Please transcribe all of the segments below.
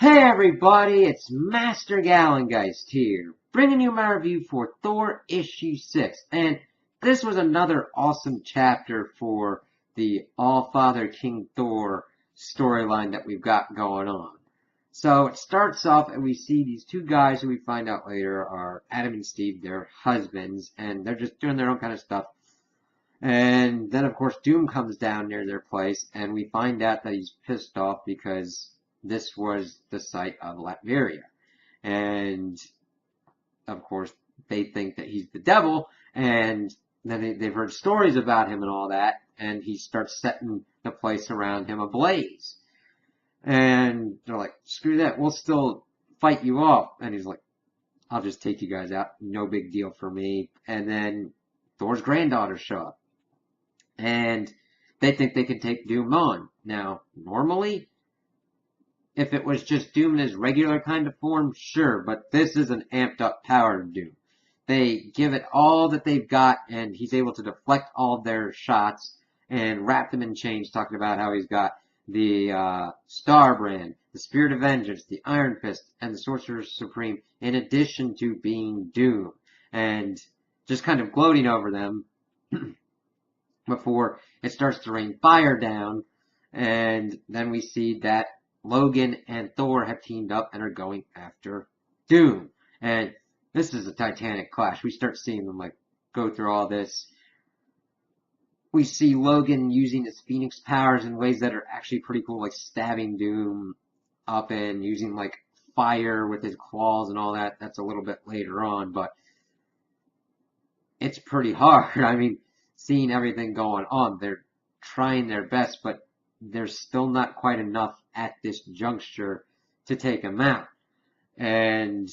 Hey everybody, it's Master Gallengeist here, bringing you my review for Thor issue 6. And this was another awesome chapter for the All-Father King Thor storyline that we've got going on. So it starts off and we see these two guys who we find out later are Adam and Steve, their husbands, and they're just doing their own kind of stuff. And then, of course, Doom comes down near their place, and we find out that he's pissed off because this was the site of Latveria. And, of course, they think that he's the devil, and then they've heard stories about him and all that, and he starts setting the place around him ablaze. And they're like, screw that, we'll still fight you off. And he's like, I'll just take you guys out, no big deal for me. And then Thor's granddaughters show up. And they think they can take Doom on. Now, normally, if it was just Doom in his regular kind of form, sure, but this is an amped up power of Doom. They give it all that they've got, and he's able to deflect all of their shots and wrap them in chains, talking about how he's got the Star Brand, the Spirit of Vengeance, the Iron Fist, and the Sorcerer Supreme, in addition to being Doom. And just kind of gloating over them before it starts to rain fire down, and then we see that Logan and Thor have teamed up and are going after Doom. And this is a titanic clash. We start seeing them like go through all this. We see Logan using his Phoenix powers in ways that are actually pretty cool, like stabbing Doom up and using like fire with his claws and all that. That's a little bit later on, but it's pretty hard. I mean, seeing everything going on, they're trying their best, but there's still not quite enough at this juncture to take him out. And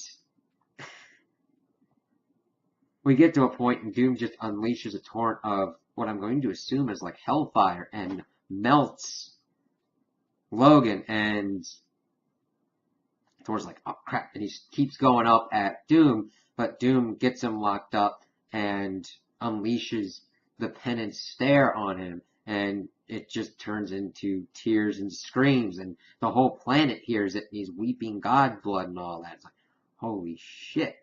we get to a point and Doom just unleashes a torrent of what I'm going to assume is like hellfire and melts Logan, and Thor's like, oh crap, and he keeps going up at Doom, but Doom gets him locked up and unleashes the penance stare on him, and it just turns into tears and screams, and the whole planet hears it, and he's weeping god blood and all that. It's like, holy shit.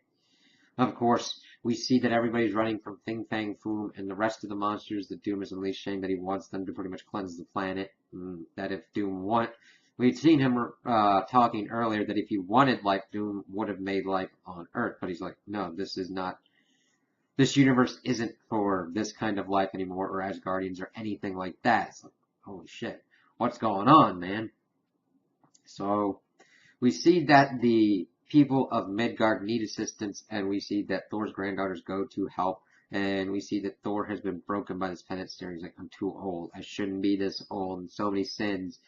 Of course, we see that everybody's running from Fing Fang Foom and the rest of the monsters that Doom has unleashed, saying that he wants them to pretty much cleanse the planet, and that if Doom we'd seen him talking earlier that if he wanted life, Doom would have made life on Earth, but he's like, no, this universe isn't for this kind of life anymore, or Asgardians, or anything like that. It's like, holy shit, what's going on, man? So, we see that the people of Midgard need assistance, and we see that Thor's granddaughters go to help, and we see that Thor has been broken by this penance stare. He's like, I'm too old, I shouldn't be this old, and so many sins.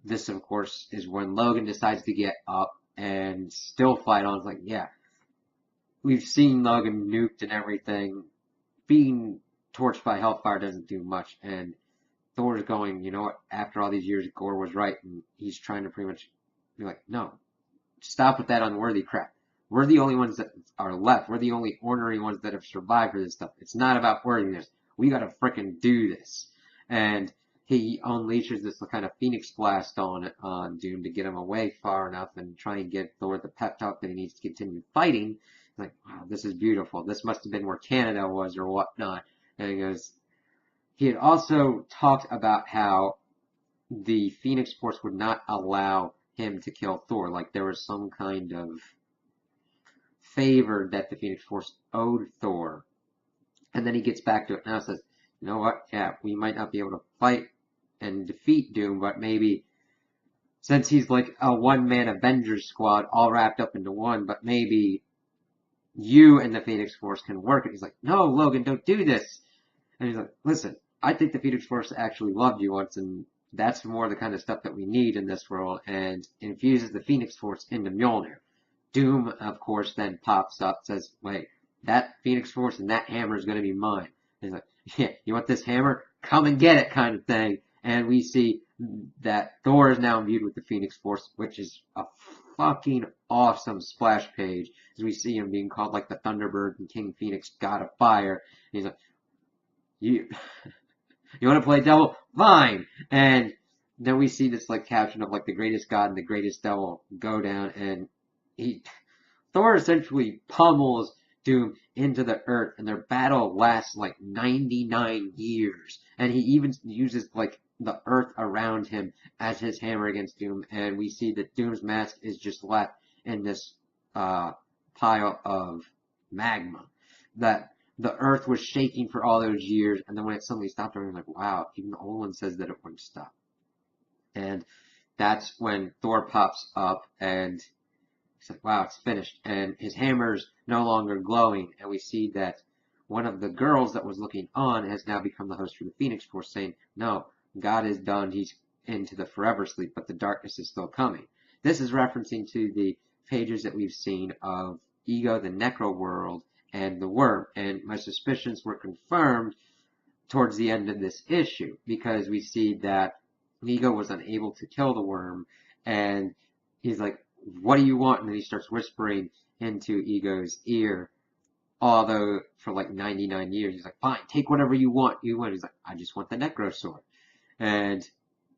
This, of course, is when Logan decides to get up and still fight on. It's like, yeah, we've seen Logan nuked and everything. Being torched by Hellfire doesn't do much, and Thor's going, you know what, after all these years, Gore was right, and he's trying to pretty much be like, no, stop with that unworthy crap. We're the only ones that are left. We're the only ornery ones that have survived for this stuff. It's not about worthiness. We gotta frickin' do this. And he unleashes this kind of Phoenix blast on Doom to get him away far enough and try and get Thor the pep talk that he needs to continue fighting. Like, wow, this is beautiful. This must have been where Canada was or whatnot. And he goes, he had also talked about how the Phoenix Force would not allow him to kill Thor. Like there was some kind of favor that the Phoenix Force owed Thor. And then he gets back to it now and says, you know what, yeah, we might not be able to fight and defeat Doom, but maybe since he's like a one-man Avengers squad all wrapped up into one, but maybe you and the Phoenix Force can work it. He's like, no, Logan, don't do this. And he's like, listen, I think the Phoenix Force actually loved you once, and that's more the kind of stuff that we need in this world, and infuses the Phoenix Force into Mjolnir. Doom, of course, then pops up, says, wait, that Phoenix Force and that hammer is going to be mine. And he's like, yeah, you want this hammer? Come and get it, kind of thing. And we see that Thor is now imbued with the Phoenix Force, which is a fucking awesome splash page, as we see him being called like the Thunderbird and King Phoenix, God of Fire. And he's like, you want to play devil? Fine. And then we see this like caption of like the greatest god and the greatest devil go down, and he Thor essentially pummels Doom into the earth, and their battle lasts like 99 years. And he even uses like the earth around him as his hammer against Doom, and we see that Doom's mask is just left in this pile of magma. That the earth was shaking for all those years, and then when it suddenly stopped, everyone's like, wow, even the old one says that it wouldn't stop. And that's when Thor pops up, and he's like, wow, it's finished. And his hammer's no longer glowing, and we see that one of the girls that was looking on has now become the host for the Phoenix Force, saying, no, God is done, he's into the forever sleep, but the darkness is still coming. This is referencing to the pages that we've seen of Ego, the Necro World, and the Worm, and my suspicions were confirmed towards the end of this issue, because we see that Ego was unable to kill the Worm, and he's like, what do you want? And then he starts whispering into Ego's ear, although for like 99 years, he's like, fine, take whatever you want. He's like, I just want the Necro Sword. And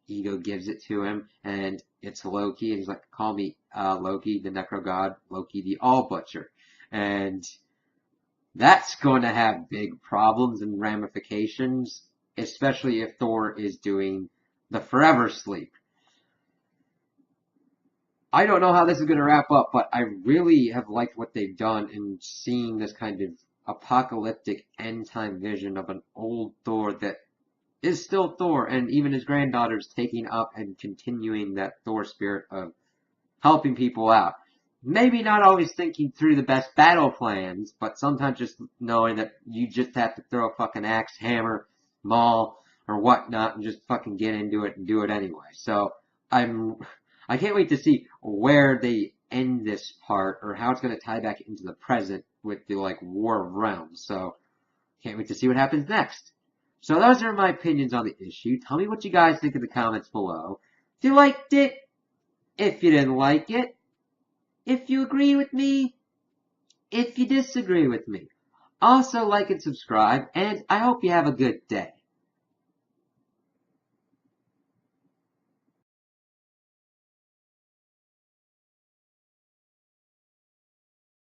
Ego gives it to him, and it's Loki, and he's like, call me Loki, the Necro God, Loki, the All Butcher. And that's going to have big problems and ramifications, especially if Thor is doing the forever sleep. I don't know how this is going to wrap up, but I really have liked what they've done in seeing this kind of apocalyptic end-time vision of an old Thor that is still Thor, and even his granddaughter's taking up and continuing that Thor spirit of helping people out. Maybe not always thinking through the best battle plans, but sometimes just knowing that you just have to throw a fucking axe, hammer, maul, or whatnot, and just fucking get into it and do it anyway. So I can't wait to see where they end this part, or how it's going to tie back into the present with the like War of Realms. So can't wait to see what happens next. So those are my opinions on the issue. Tell me what you guys think in the comments below. If you liked it, if you didn't like it, if you agree with me, if you disagree with me. Also like and subscribe, and I hope you have a good day.